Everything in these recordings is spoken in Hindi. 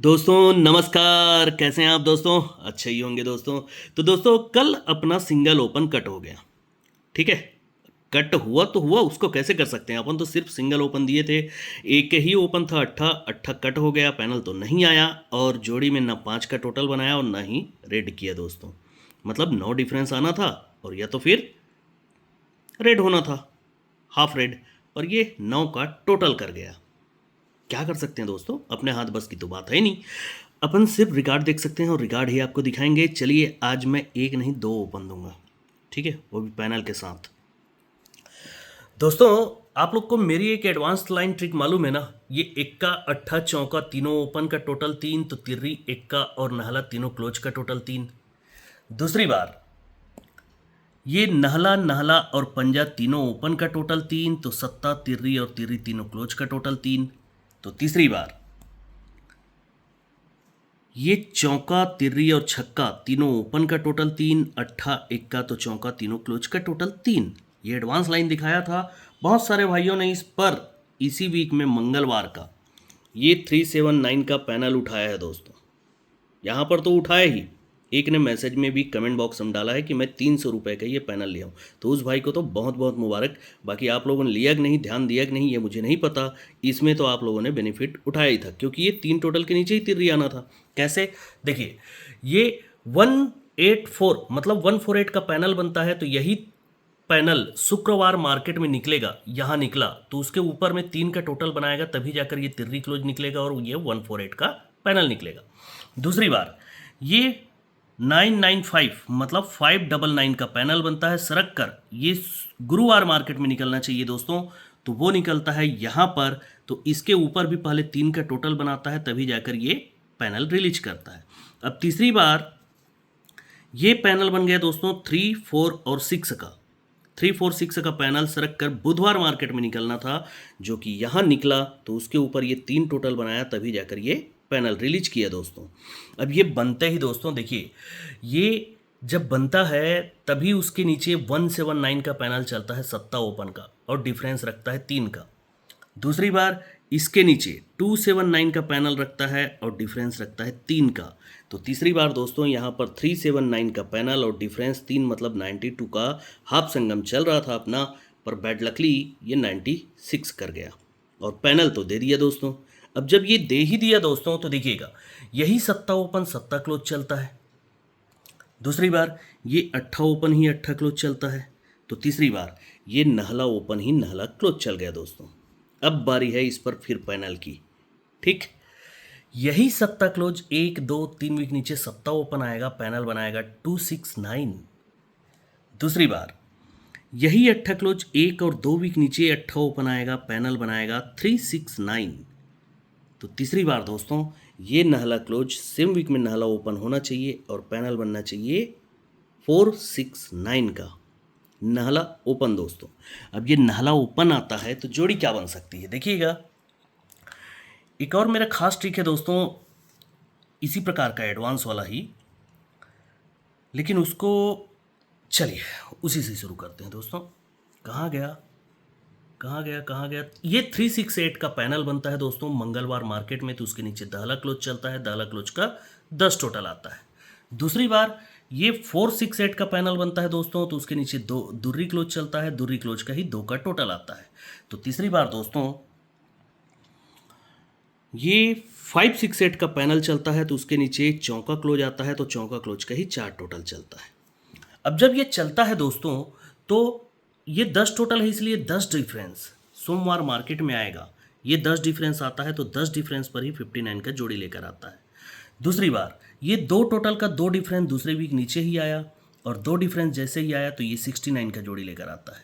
दोस्तों नमस्कार, कैसे हैं आप दोस्तों? अच्छे ही होंगे दोस्तों। तो दोस्तों कल अपना सिंगल ओपन कट हो गया, ठीक है? कट हुआ तो हुआ, उसको कैसे कर सकते हैं? अपन तो सिर्फ सिंगल ओपन दिए थे, एक ही ओपन था अट्ठा, अट्ठा कट हो गया, पैनल तो नहीं आया और जोड़ी में ना 5 का टोटल बनाया और ना ही रेड किया दोस्तों। मतलब 9 डिफरेंस आना था और या तो फिर रेड होना था, हाफ रेड, और ये 9 का टोटल कर गया। क्या कर सकते हैं दोस्तों? अपने हाथ बस की तो बात है नहीं। अपन सिर्फ रिकॉर्ड देख सकते हैं और रिकॉर्ड ही आपको दिखाएंगे। चलिए आज मैं एक नहीं दो ओपन दूंगा, ठीक है, वो भी पैनल के साथ। दोस्तों आप लोग को मेरी एक एडवांस लाइन ट्रिक मालूम है ना? ये इक्का अट्ठा चौका तीनों ओपन का टोटल 3, तो तिर्री इक्का और नहला तीनों क्लोज का टोटल 3। दूसरी बार ये नहला नहला और पंजा तीनों ओपन का टोटल 3, तो सत्ता तिर्री और तिर्री तीनों क्लोज का टोटल 3। तो तीसरी बार ये चौका तिर्री और छक्का तीनों ओपन का टोटल 3, अट्ठा इक्का तो चौका तीनों क्लोज का टोटल 3। ये एडवांस लाइन दिखाया था। बहुत सारे भाइयों ने इस पर इसी वीक में मंगलवार का ये 379 का पैनल उठाया है दोस्तों। यहाँ पर तो उठाया ही, एक ने मैसेज में भी कमेंट बॉक्स में डाला है कि मैं 300 रुपये का ये पैनल लिया हूँ। तो उस भाई को तो बहुत बहुत मुबारक। बाकी आप लोगों ने लिया कि नहीं, ध्यान दिया कि नहीं, ये मुझे नहीं पता। इसमें तो आप लोगों ने बेनिफिट उठाया ही था, क्योंकि ये 3 टोटल के नीचे ही तिर्री आना था। कैसे? देखिए, ये 184 मतलब 148 का पैनल बनता है, तो यही पैनल शुक्रवार मार्केट में निकलेगा। यहाँ निकला तो उसके ऊपर में 3 का टोटल बनाएगा, तभी जाकर ये तिर्री क्लोज निकलेगा और ये 148 का पैनल निकलेगा। दूसरी बार ये 995 मतलब 599 का पैनल बनता है सरक कर। ये गुरुवार मार्केट में निकलना चाहिए दोस्तों, तो वो निकलता है यहाँ पर। तो इसके ऊपर भी पहले 3 का टोटल बनाता है, तभी जाकर ये पैनल रिलीज करता है। अब तीसरी बार ये पैनल बन गया दोस्तों 3, 4 और 6 का। 3, 4, 6 का पैनल सरक कर बुधवार मार्केट में निकलना था, जो कि यहाँ निकला, तो उसके ऊपर ये 3 टोटल बनाया, तभी जाकर ये पैनल रिलीज किया दोस्तों। अब ये बनते ही दोस्तों देखिए, ये जब बनता है तभी उसके नीचे 179 का पैनल चलता है सत्ता ओपन का, और डिफरेंस रखता है 3 का। दूसरी बार इसके नीचे 279 का पैनल रखता है और डिफरेंस रखता है 3 का। तो तीसरी बार दोस्तों यहाँ पर 379 का पैनल और डिफरेंस 3 मतलब 92 का हाफ संगम चल रहा था अपना, पर बैड लकली ये 96 कर गया और पैनल तो दे दिया दोस्तों। अब जब ये दे ही दिया दोस्तों, तो देखिएगा यही सत्ता ओपन सत्ता क्लोज चलता है। दूसरी बार ये अट्ठा ओपन ही अट्ठा क्लोज चलता है। तो तीसरी बार ये नहला ओपन ही नहला क्लोज चल गया दोस्तों। अब बारी है इस पर फिर पैनल की, ठीक? यही सत्ता क्लोज 1, 2, 3 वीक नीचे सत्ता ओपन आएगा, पैनल बनाएगा 269। दूसरी बार यही अट्ठा क्लोज 1 और 2 वीक नीचे अट्ठा ओपन आएगा, पैनल बनाएगा 369। तो तीसरी बार दोस्तों ये नहला क्लोज सेम वीक में नहला ओपन होना चाहिए और पैनल बनना चाहिए 469 का नहला ओपन दोस्तों। अब ये नहला ओपन आता है तो जोड़ी क्या बन सकती है देखिएगा। एक और मेरा खास ट्रिक है दोस्तों, इसी प्रकार का एडवांस वाला ही, लेकिन उसको चलिए उसी से शुरू करते हैं दोस्तों। कहाँ गया कहाँ गया कहाँ गया? ये 368 का पैनल बनता है दोस्तों मंगलवार मार्केट में, तो उसके नीचे दहला क्लोज चलता है, दहला क्लोज का 10 टोटल आता है। दूसरी बार ये 468 का पैनल बनता है दोस्तों, तो उसके नीचे दो दुर्री क्लोज चलता है, दुर्री क्लोज का ही 2 का टोटल आता है। तो तीसरी बार दोस्तों ये 568 का पैनल चलता है, तो उसके नीचे चौका क्लोज आता है, तो चौका क्लोज का ही 4 टोटल चलता है। अब जब ये चलता है दोस्तों, तो ये 10 टोटल है, इसलिए 10 डिफरेंस सोमवार मार्केट में आएगा। ये 10 डिफरेंस आता है, तो 10 डिफरेंस पर ही 59 का जोड़ी लेकर आता है। दूसरी बार ये 2 टोटल का 2 डिफरेंस दूसरे वीक नीचे ही आया, और 2 डिफरेंस जैसे ही आया तो ये 69 का जोड़ी लेकर आता है।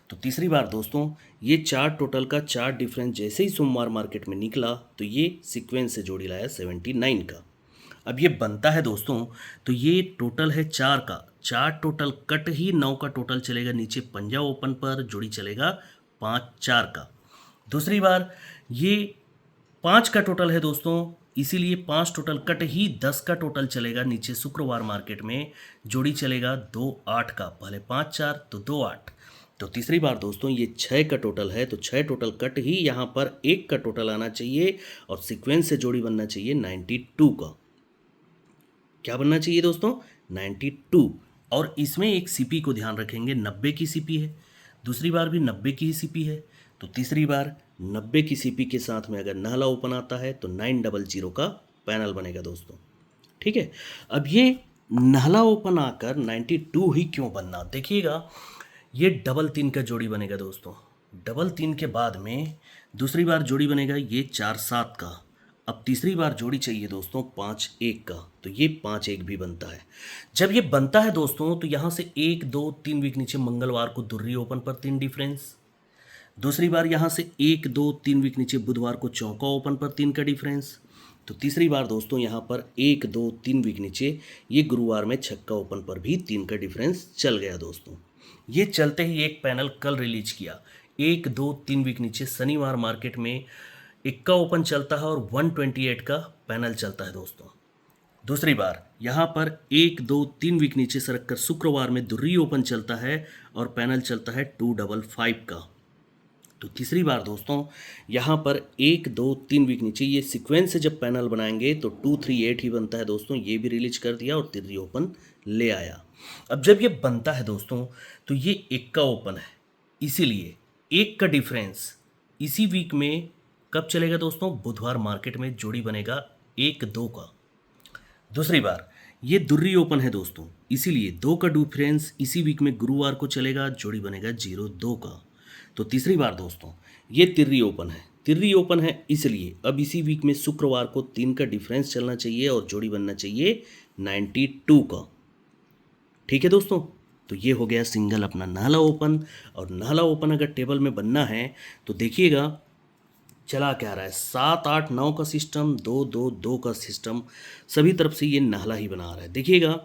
तो तीसरी बार दोस्तों ये 4 टोटल का 4 डिफरेंस जैसे ही सोमवार मार्केट में निकला, तो ये सीक्वेंस से जोड़ी लाया 79 का। अब ये बनता है दोस्तों, तो ये टोटल है 4 का, 4 टोटल कट ही 9 का टोटल चलेगा नीचे पंजा ओपन पर, जोड़ी चलेगा 5, 4 का। दूसरी बार ये 5 का टोटल है दोस्तों, इसीलिए 5 टोटल कट ही 10 का टोटल चलेगा नीचे शुक्रवार मार्केट में, जोड़ी चलेगा 2, 8 का। पहले 5, 4 तो 2, 8। तो तीसरी बार दोस्तों ये 6 का टोटल है, तो 6 टोटल कट ही यहाँ पर 1 का टोटल आना चाहिए और सीक्वेंस से जोड़ी बनना चाहिए 92 का। क्या बनना चाहिए दोस्तों? 92। और इसमें एक सीपी को ध्यान रखेंगे, 90 की सीपी है, दूसरी बार भी 90 की ही सीपी है, तो तीसरी बार 90 की सीपी के साथ में अगर नाला ओपन आता है तो 900 का पैनल बनेगा दोस्तों। ठीक है, अब ये नाला ओपन आकर 92 ही क्यों बनना, देखिएगा ये डबल 3 का जोड़ी बनेगा दोस्तों। डबल 3 के बाद में दूसरी बार जोड़ी बनेगा ये 4-7 का। अब तीसरी बार जोड़ी चाहिए दोस्तों 5-1 का, तो ये 5-1 भी बनता है। जब ये बनता है दोस्तों तो यहाँ से 1-2-3 वीक नीचे मंगलवार को दुर्री ओपन पर 3 डिफरेंस, दूसरी बार यहाँ से 1-2-3 वीक नीचे बुधवार को चौका ओपन पर 3 का डिफरेंस, तो तीसरी बार दोस्तों यहाँ पर 1-2-3 वीक नीचे ये गुरुवार में छक्का ओपन पर भी 3 का डिफरेंस चल गया दोस्तों। ये चलते ही एक पैनल कल रिलीज किया 1-2-3 वीक नीचे शनिवार मार्केट में इक्का ओपन चलता है और 128 का पैनल चलता है दोस्तों। दूसरी बार यहाँ पर 1-2-3 वीक नीचे सरक कर शुक्रवार में दुर्री ओपन चलता है और पैनल चलता है 255 का। तो तीसरी बार दोस्तों यहाँ पर 1-2-3 वीक नीचे ये सीक्वेंस से जब पैनल बनाएंगे तो 238 ही बनता है दोस्तों। ये भी रिलीज कर दिया और तिर्री ओपन ले आया। अब जब ये बनता है दोस्तों तो ये एक का ओपन है, इसीलिए एक का डिफरेंस इसी वीक में कब चलेगा दोस्तों? बुधवार मार्केट में जोड़ी बनेगा 1-2 का। दूसरी बार ये दुर्री ओपन है दोस्तों, इसीलिए 2 का डिफरेंस इसी वीक में गुरुवार को चलेगा, जोड़ी बनेगा 0-2 का। तो तीसरी बार दोस्तों ये तिर्री ओपन है, तिर्री ओपन है इसलिए अब इसी वीक में शुक्रवार को 3 का डिफरेंस चलना चाहिए और जोड़ी बनना चाहिए 92 का। ठीक है दोस्तों, तो ये हो गया सिंगल अपना नाला ओपन। और नाला ओपन अगर टेबल में बनना है तो देखिएगा चला क्या रहा है, 7-8-9 का सिस्टम, 2-2-2 का सिस्टम, सभी तरफ से ये नाला ही बना रहा है। देखिएगा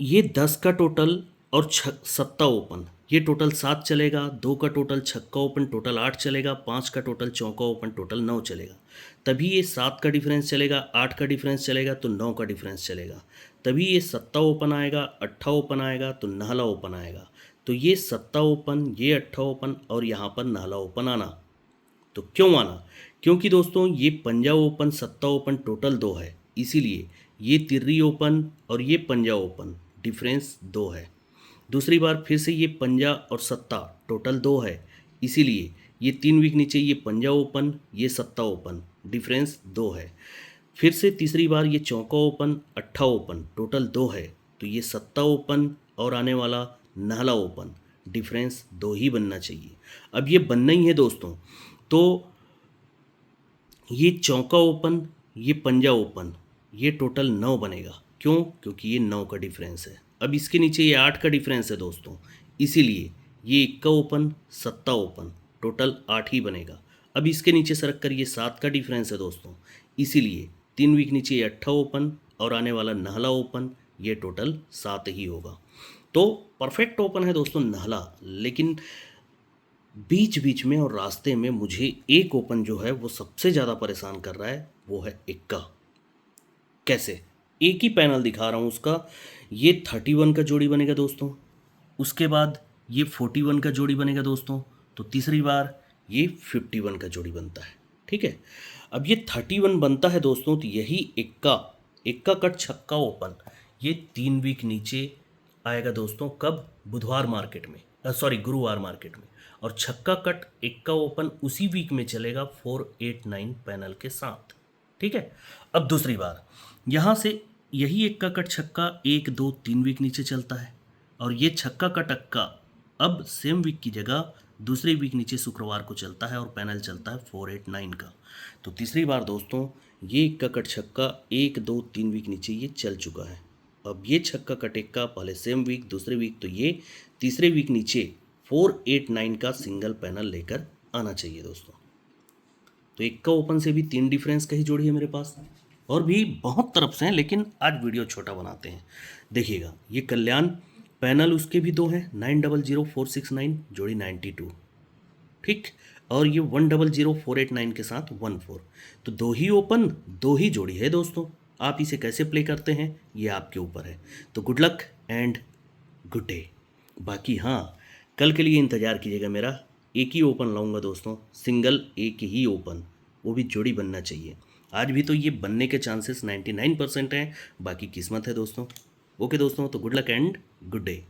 ये 10 का टोटल और सत्ता ओपन, ये टोटल 7 चलेगा, 2 का टोटल छक्का ओपन टोटल 8 चलेगा, 5 का टोटल चौका ओपन टोटल 9 चलेगा। तभी ये 7 का डिफरेंस चलेगा, 8 का डिफरेंस चलेगा तो 9 का डिफरेंस चलेगा। तभी ये सत्ता ओपन आएगा, अट्ठा ओपन आएगा तो नाला ओपन आएगा। तो ये सत्ता ओपन, ये अट्ठा ओपन और यहाँ पर नाला ओपन आना। तो क्यों आना? क्योंकि दोस्तों ये पंजा ओपन सत्ता ओपन टोटल 2 है, इसीलिए ये तिर्री ओपन और ये पंजा ओपन डिफरेंस 2 है। दूसरी बार फिर से ये पंजा और सत्ता टोटल 2 है, इसीलिए ये 3 वीक नीचे ये पंजा ओपन ये सत्ता ओपन डिफरेंस 2 है। फिर से तीसरी बार ये चौका ओपन अट्ठा ओपन टोटल 2 है, तो ये सत्ता ओपन और आने वाला नाला ओपन डिफरेंस 2 ही बनना चाहिए। अब ये बनना ही है दोस्तों, तो ये चौका ओपन ये पंजा ओपन ये टोटल 9 बनेगा। क्यों? क्योंकि ये 9 का डिफरेंस है। अब इसके नीचे ये 8 का डिफरेंस है दोस्तों, इसीलिए ये इक्का ओपन सत्ता ओपन टोटल 8 ही बनेगा। अब इसके नीचे सरक कर ये 7 का डिफरेंस है दोस्तों, इसीलिए 3 वीक नीचे ये अट्ठा ओपन और आने वाला नाला ओपन ये टोटल 7 ही होगा। तो परफेक्ट ओपन है दोस्तों नाला, लेकिन बीच बीच में और रास्ते में मुझे एक ओपन जो है वो सबसे ज़्यादा परेशान कर रहा है, वो है इक्का। कैसे? एक ही पैनल दिखा रहा हूँ उसका, ये 31 का जोड़ी बनेगा दोस्तों, उसके बाद ये 41 का जोड़ी बनेगा दोस्तों, तो तीसरी बार ये 51 का जोड़ी बनता है। ठीक है, अब ये 31 बनता है दोस्तों, तो यही इक्का इक्का कट छक्का ओपन ये 3 वीक नीचे आएगा दोस्तों। कब? बुधवार मार्केट में, गुरुवार मार्केट में। और छक्का कट इक्का ओपन उसी वीक में चलेगा 489 पैनल के साथ। ठीक है, अब दूसरी बार यहाँ से यही इक्का कट छक्का 1-2-3 वीक नीचे चलता है और ये छक्का कट अक्का अब सेम वीक की जगह दूसरे वीक नीचे शुक्रवार को चलता है और पैनल चलता है 489 का। तो तीसरी बार दोस्तों ये इक्का कट छक्का 1-2-3 वीक नीचे ये चल चुका है। अब ये छक्का कट इक्का पहले सेम वीक दूसरे वीक, तो ये तीसरे वीक नीचे 489 का सिंगल पैनल लेकर आना चाहिए दोस्तों। तो इक्का ओपन से भी 3 डिफरेंस का ही जोड़ी है मेरे पास, और भी बहुत तरफ से हैं, लेकिन आज वीडियो छोटा बनाते हैं। देखिएगा ये कल्याण पैनल उसके भी 2 हैं, 900469 जोड़ी 92, ठीक, और ये 100489 के साथ 14। तो 2 ही ओपन 2 ही जोड़ी है दोस्तों। आप इसे कैसे प्ले करते हैं ये आपके ऊपर है। तो good luck and good day. बाकी हाँ, कल के लिए इंतज़ार कीजिएगा मेरा। एक ही ओपन लाऊंगा दोस्तों, सिंगल एक ही ओपन, वो भी जोड़ी बनना चाहिए। आज भी तो ये बनने के चांसेस 99% हैं, बाकी किस्मत है दोस्तों। ओके दोस्तों, तो good luck and good day.